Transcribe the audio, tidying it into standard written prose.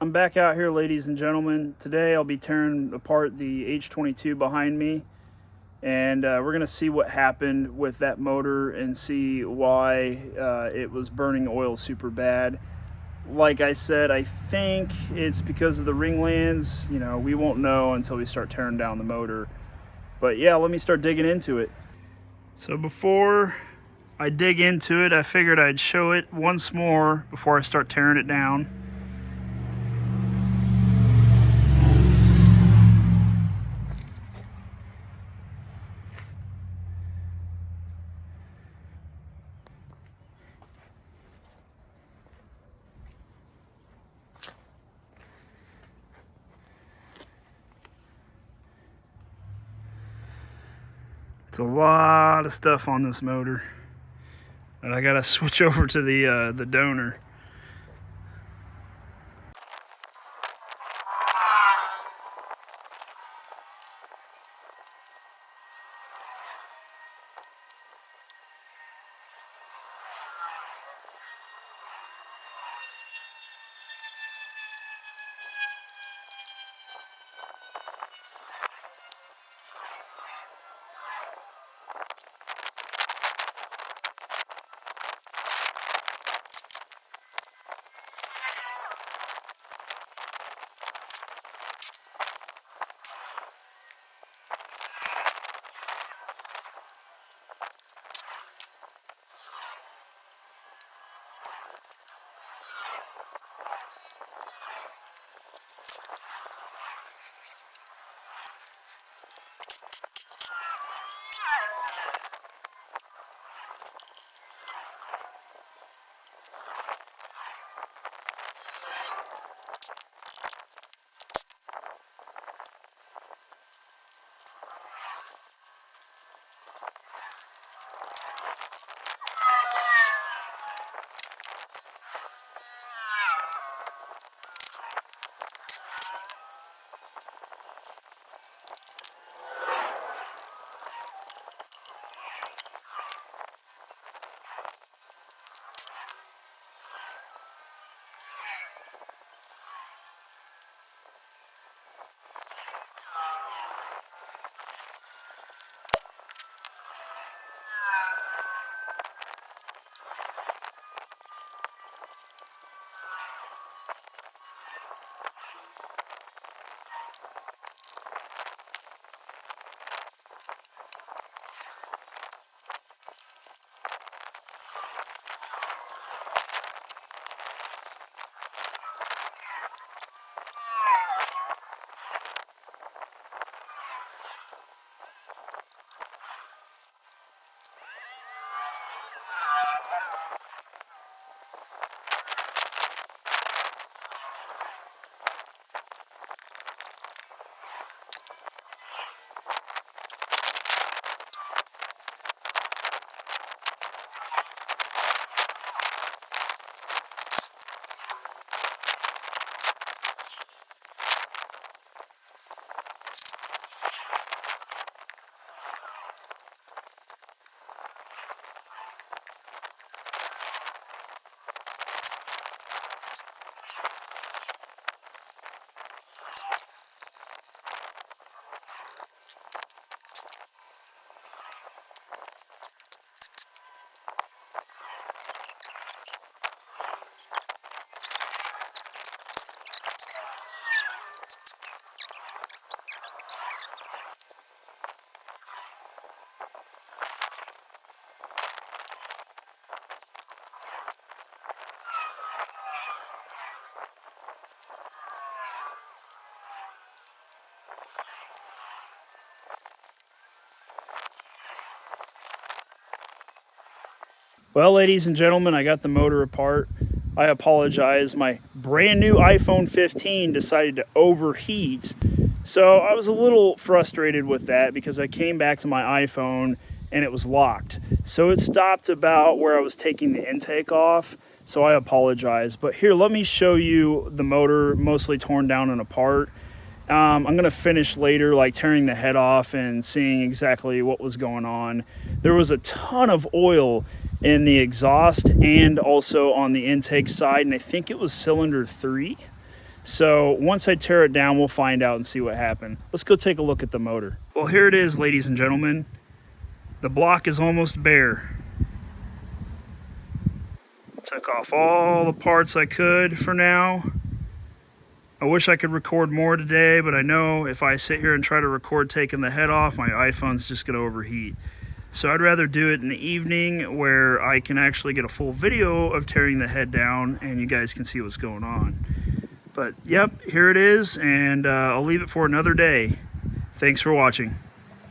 I'm back out here, ladies and gentlemen. Today I'll be tearing apart the H22 behind me, and we're going to see what happened with that motor and see why it was burning oil super bad. Like I said, I think it's because of the ring lands. You know, we won't know until we start tearing down the motor. But yeah, let me start digging into it. So before I dig into it, I figured I'd show it once more before I start tearing it down. It's a lot of stuff on this motor, and I gotta switch over to the donor. Well, ladies and gentlemen, I got the motor apart. I apologize. My brand new iPhone 15 decided to overheat. So I was a little frustrated with that because I came back to my iPhone and it was locked. So it stopped about where I was taking the intake off. So I apologize. But here, let me show you the motor mostly torn down and apart. I'm gonna finish later, like tearing the head off and seeing exactly what was going on. There was a ton of oil in the exhaust and also on the intake side, and I think it was cylinder 3. So once I tear it down, we'll find out and see what happened. Let's go take a look at the motor. Well, here it is, ladies and gentlemen. The block is almost bare. Took off all the parts I could for now. I wish I could record more today, but I know if I sit here and try to record taking the head off, my iPhone's just gonna overheat. So I'd rather do it in the evening where I can actually get a full video of tearing the head down and you guys can see what's going on. But yep, here it is, and I'll leave it for another day. Thanks for watching.